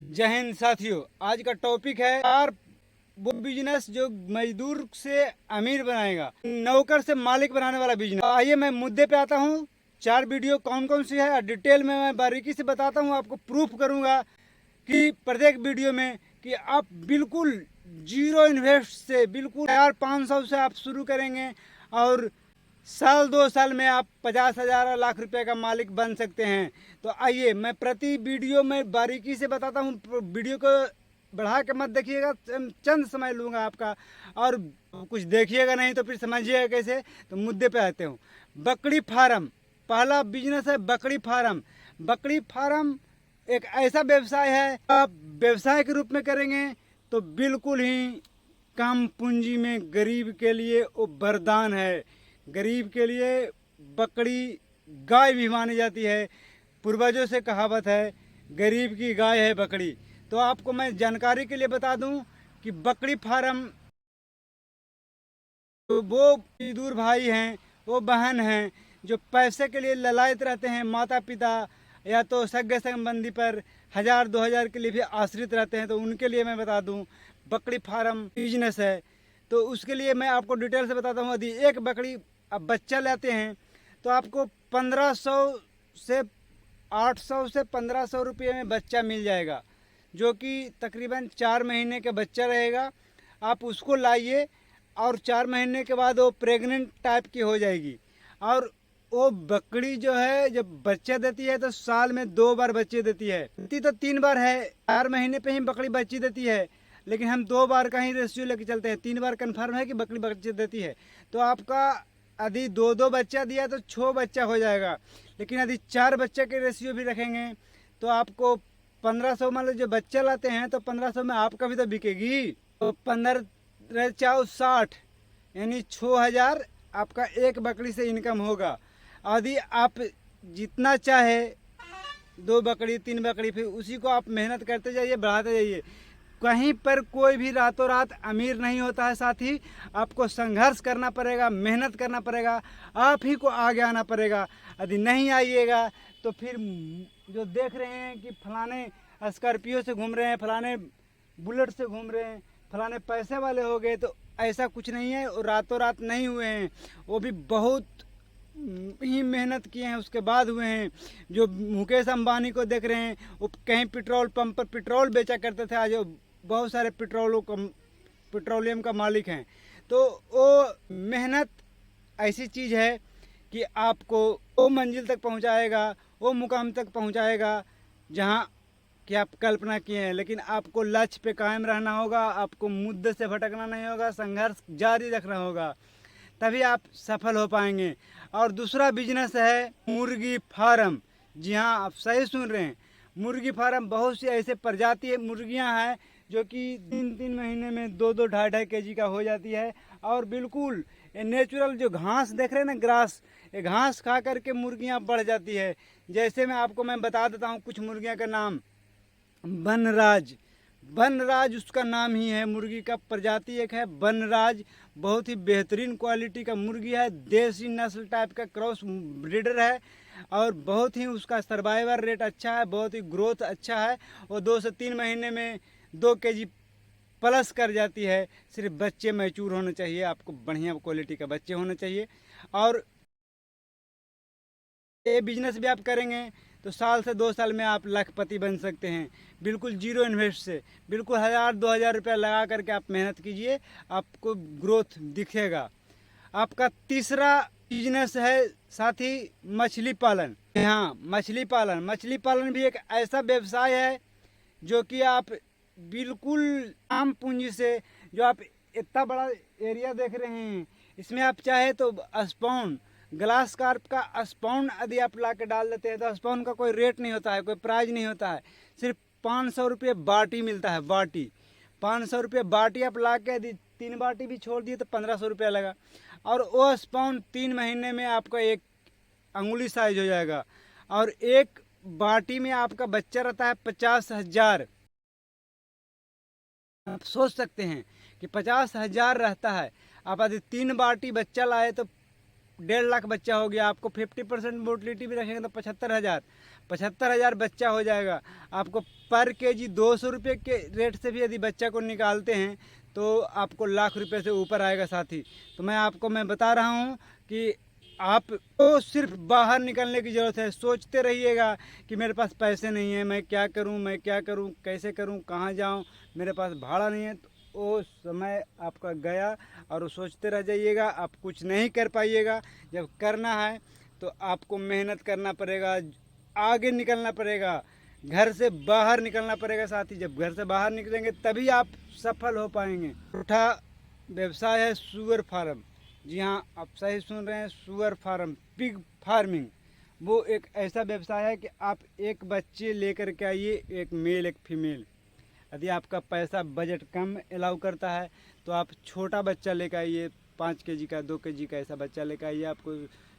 जय हिंद साथियों, आज का टॉपिक है यार वो बिजनेस जो मजदूर से अमीर बनाएगा, नौकर से मालिक बनाने वाला बिजनेस। आइए मैं मुद्दे पे आता हूँ। 4 वीडियो कौन कौन सी है डिटेल में मैं बारीकी से बताता हूँ, आपको प्रूफ करूँगा कि प्रत्येक वीडियो में कि आप बिल्कुल जीरो इन्वेस्ट से बिल्कुल यार 500 से आप शुरू करेंगे और साल 2 साल में आप 50,000 लाख रुपए का मालिक बन सकते हैं। तो आइए मैं प्रति वीडियो में बारीकी से बताता हूँ। वीडियो को बढ़ा के मत देखिएगा, चंद समय लूँगा आपका और कुछ देखिएगा नहीं तो फिर समझिएगा कैसे। तो मुद्दे पे आते हूँ। बकरी फार्म पहला बिजनेस है। बकरी फार्म एक ऐसा व्यवसाय है, आप व्यवसाय के रूप में करेंगे तो बिल्कुल ही कम पूंजी में गरीब के लिए वो वरदान है। गरीब के लिए बकरी गाय भी मानी जाती है। पूर्वजों से कहावत है, गरीब की गाय है बकरी। तो आपको मैं जानकारी के लिए बता दूं कि बकरी फार्म, तो वो मजदूर भाई हैं, वो बहन हैं जो पैसे के लिए ललायत रहते हैं, माता पिता या तो सगे संबंधी पर 1000-2000 के लिए भी आश्रित रहते हैं। तो उनके लिए मैं बता दूं बकरी फार्म बिजनेस है। तो उसके लिए मैं आपको डिटेल से बताता हूँ। यदि एक बकरी आप बच्चा लेते हैं तो आपको 1500 से 800 से 1500 रुपये में बच्चा मिल जाएगा, जो कि तकरीबन 4 महीने का बच्चा रहेगा। आप उसको लाइए और 4 महीने के बाद वो प्रेग्नेंट टाइप की हो जाएगी। और वो बकरी जो है जब बच्चा देती है तो साल में 2 बार बच्चे देती है। देती तो 3 बार है, 4 महीने पे ही बकरी बच्ची देती है, लेकिन हम 2 बार का ही रेशियो लेके चलते हैं। 3 बार कन्फर्म है कि बकरी बच्चे देती है। तो आपका यदि 2-2 बच्चा दिया तो 6 बच्चा हो जाएगा। लेकिन यदि 4 बच्चे के रेशियो भी रखेंगे तो आपको 1500, मान लो जो बच्चा लाते हैं तो 1500 में आपका भी तो बिकेगी। तो 15 4 60 यानी 6000 आपका एक बकरी से इनकम होगा। यदि आप जितना चाहे 2 बकरी 3 बकरी, फिर उसी को आप मेहनत करते जाइए, बढ़ाते जाइए। कहीं पर कोई भी रातों रात अमीर नहीं होता है। साथ ही आपको संघर्ष करना पड़ेगा, मेहनत करना पड़ेगा, आप ही को आगे आना पड़ेगा। यदि नहीं आइएगा तो फिर जो देख रहे हैं कि फलाने स्कॉर्पियो से घूम रहे हैं, फलाने बुलेट से घूम रहे हैं, फलाने पैसे वाले हो गए, तो ऐसा कुछ नहीं है। और रातों रात नहीं हुए हैं, वो भी बहुत ही मेहनत किए हैं उसके बाद हुए हैं। जो मुकेश अंबानी को देख रहे हैं, वो कहीं पेट्रोल पंप पर पेट्रोल बेचा करते थे, आज बहुत सारे पेट्रोलियम का मालिक हैं। तो वो मेहनत ऐसी चीज़ है कि आपको वो मंजिल तक पहुंचाएगा, वो मुकाम तक पहुंचाएगा जहां कि आप कल्पना किए हैं। लेकिन आपको लक्ष्य पे कायम रहना होगा, आपको मुद्दे से भटकना नहीं होगा, संघर्ष जारी रखना होगा, तभी आप सफल हो पाएंगे। और दूसरा बिजनेस है मुर्गी फार्म। जी हाँ, आप सही सुन रहे हैं, मुर्गी फार्म। बहुत सी ऐसे प्रजाति मुर्गियां हैं जो कि 3-3 महीने में 2-2 2.5 केजी का हो जाती है। और बिल्कुल ये नेचुरल जो घास देख रहे हैं ना, ग्रास, ये घास खा करके मुर्गियां बढ़ जाती है। जैसे मैं बता देता हूँ कुछ मुर्गियां का नाम। बनराज उसका नाम ही है। मुर्गी का प्रजाति एक है बनराज, बहुत ही बेहतरीन क्वालिटी का मुर्गी है, देसी नस्ल टाइप का क्रॉस ब्रीडर है। और बहुत ही उसका सर्वाइवल रेट अच्छा है, बहुत ही ग्रोथ अच्छा है। और 2 से 3 महीने में 2 केजी प्लस कर जाती है। सिर्फ बच्चे मैच्योर होने चाहिए, आपको बढ़िया क्वालिटी का बच्चे होने चाहिए। और ये बिजनेस भी आप करेंगे तो साल से 2 साल में आप लाखपति बन सकते हैं, बिल्कुल जीरो इन्वेस्ट से। बिल्कुल 1000-2000 रुपया लगा करके आप मेहनत कीजिए, आपको ग्रोथ दिखेगा। आपका तीसरा बिजनेस है साथी मछली पालन। हाँ, मछली पालन भी एक ऐसा व्यवसाय है जो कि आप बिल्कुल आम पूंजी से, जो आप इतना बड़ा एरिया देख रहे हैं, इसमें आप चाहे तो स्पॉन, ग्लास कार्प का स्पॉन यदि आप ला के डाल देते हैं तो स्पॉन का कोई रेट नहीं होता है, कोई प्राइज नहीं होता है। सिर्फ 500 रुपये बाटी मिलता है, बाटी 500 रुपये बाटी आप ला के यदि 3 बाटी भी छोड़ दिए तो 1500 रुपया लगा। और वो स्पॉन 3 महीने में आपका एक अंगुली साइज हो जाएगा। और एक बाटी में आपका बच्चा रहता है 50,000। आप सोच सकते हैं कि 50,000 रहता है। आप यदि 3 बाटी बच्चा लाए तो 1.5 लाख बच्चा हो गया। आपको 50% मोर्टलिटी भी रखेंगे तो 75,000। 75,000 बच्चा हो जाएगा। आपको पर केजी 200 रुपये के रेट से भी यदि बच्चा को निकालते हैं तो आपको लाख रुपए से ऊपर आएगा साथी। तो मैं बता रहा हूँ कि आपको सिर्फ बाहर निकलने की ज़रूरत है। सोचते रहिएगा कि मेरे पास पैसे नहीं है, मैं क्या करूँ, कैसे करूँ, कहाँ जाऊँ, मेरे पास भाड़ा नहीं है। तो वो समय आपका गया और वो सोचते रह जाइएगा, आप कुछ नहीं कर पाइएगा। जब करना है तो आपको मेहनत करना पड़ेगा, आगे निकलना पड़ेगा, घर से बाहर निकलना पड़ेगा साथी। जब घर से बाहर निकलेंगे तभी आप सफल हो पाएंगे। चौथा व्यवसाय है सुअर फार्म। जी हाँ, आप सही सुन रहे हैं, सुअर फार्म, पिग फार्मिंग। वो एक ऐसा व्यवसाय है कि आप एक बच्चे लेकर के आइए, एक मेल एक फीमेल। यदि आपका पैसा बजट कम अलाउ करता है तो आप छोटा बच्चा लेकर आइए, 5 केजी का, 2 केजी का ऐसा बच्चा लेकर आइए। आपको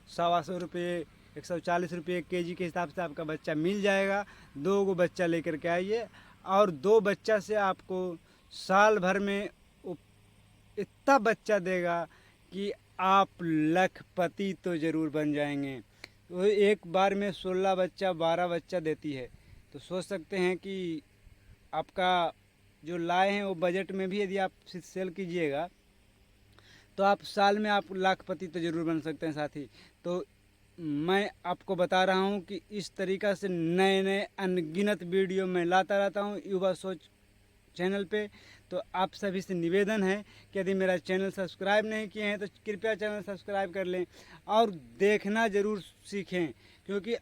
125 रुपये, 140 रुपये केजी के हिसाब से आपका बच्चा मिल जाएगा। 2 बच्चा लेकर के आइए और 2 बच्चा से आपको साल भर में इतना बच्चा देगा कि आप लखपति तो ज़रूर बन जाएंगे। तो एक बार में 16 बच्चा, 12 बच्चा देती है। तो सोच सकते हैं कि आपका जो लाए हैं वो बजट में भी यदि आप सेल कीजिएगा तो आप साल में आप लाखपति तो ज़रूर बन सकते हैं साथी। तो मैं आपको बता रहा हूँ कि इस तरीक़ा से नए नए अनगिनत वीडियो मैं लाता रहता हूँ युवा सोच चैनल पे। तो आप सभी से निवेदन है कि यदि मेरा चैनल सब्सक्राइब नहीं किए हैं तो कृपया चैनल सब्सक्राइब कर लें और देखना ज़रूर सीखें। क्योंकि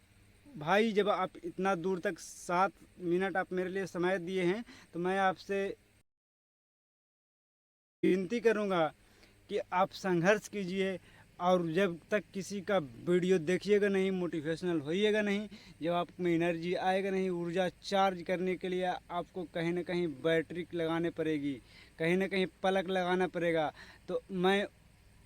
भाई जब आप इतना दूर तक 7 मिनट आप मेरे लिए समय दिए हैं तो मैं आपसे विनती करूंगा कि आप संघर्ष कीजिए। और जब तक किसी का वीडियो देखिएगा नहीं, मोटिवेशनल होइएगा नहीं, जब आप में एनर्जी आएगा नहीं, ऊर्जा चार्ज करने के लिए आपको कहीं ना कहीं बैटरी लगाने पड़ेगी, कहीं ना कहीं पलक लगाना पड़ेगा। तो मैं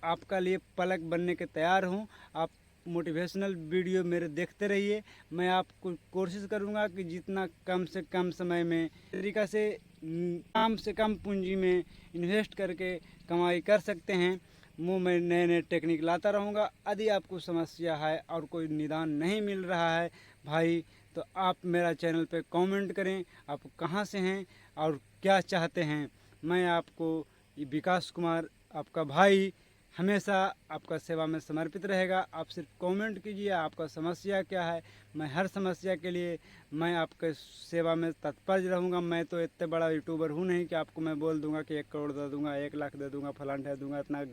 आपका लिए पलक बनने के तैयार हूँ। आप मोटिवेशनल वीडियो मेरे देखते रहिए। मैं आपको कोशिश करूँगा कि जितना कम से कम समय में तरीक़ा से कम से कम पूंजी में इन्वेस्ट करके कमाई कर सकते हैं, वो मैं नए नए टेक्निक लाता रहूँगा। यदि आपको समस्या है और कोई निदान नहीं मिल रहा है भाई, तो आप मेरा चैनल पे कमेंट करें, आप कहाँ से हैं और क्या चाहते हैं। मैं आपको विकास कुमार, आपका भाई, हमेशा आपका सेवा में समर्पित रहेगा। आप सिर्फ कमेंट कीजिए आपका समस्या क्या है, मैं हर समस्या के लिए मैं आपके सेवा में तत्पर रहूँगा। मैं तो इतने बड़ा यूट्यूबर हूँ नहीं कि आपको मैं बोल दूंगा कि 1 करोड़ दे दूंगा, 1 लाख दे दूंगा, फलान दे दूंगा। इतना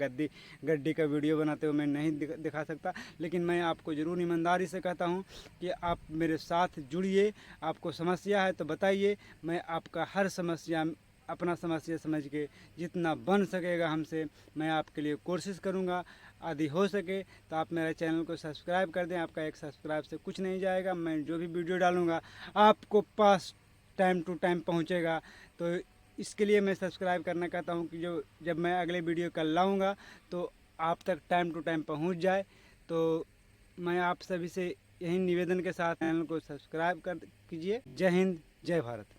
गड्डी का वीडियो बनाते हुए मैं नहीं दिखा सकता। लेकिन मैं आपको ज़रूर ईमानदारी से कहता हूँ कि आप मेरे साथ जुड़िए। आपको समस्या है तो बताइए, मैं आपका हर समस्या अपना समस्या समझ के जितना बन सकेगा हमसे मैं आपके लिए कोशिश करूँगा। यदि हो सके तो आप मेरे चैनल को सब्सक्राइब कर दें। आपका एक सब्सक्राइब से कुछ नहीं जाएगा। मैं जो भी वीडियो डालूँगा आपको पास टाइम टू टाइम पहुँचेगा। तो इसके लिए मैं सब्सक्राइब करना कहता हूँ कि जो जब मैं अगले वीडियो कल लाऊँगा तो आप तक टाइम टू टाइम पहुँच जाए। तो मैं आप सभी से यही निवेदन के साथ चैनल को सब्सक्राइब कर कीजिए। जय हिंद, जय भारत।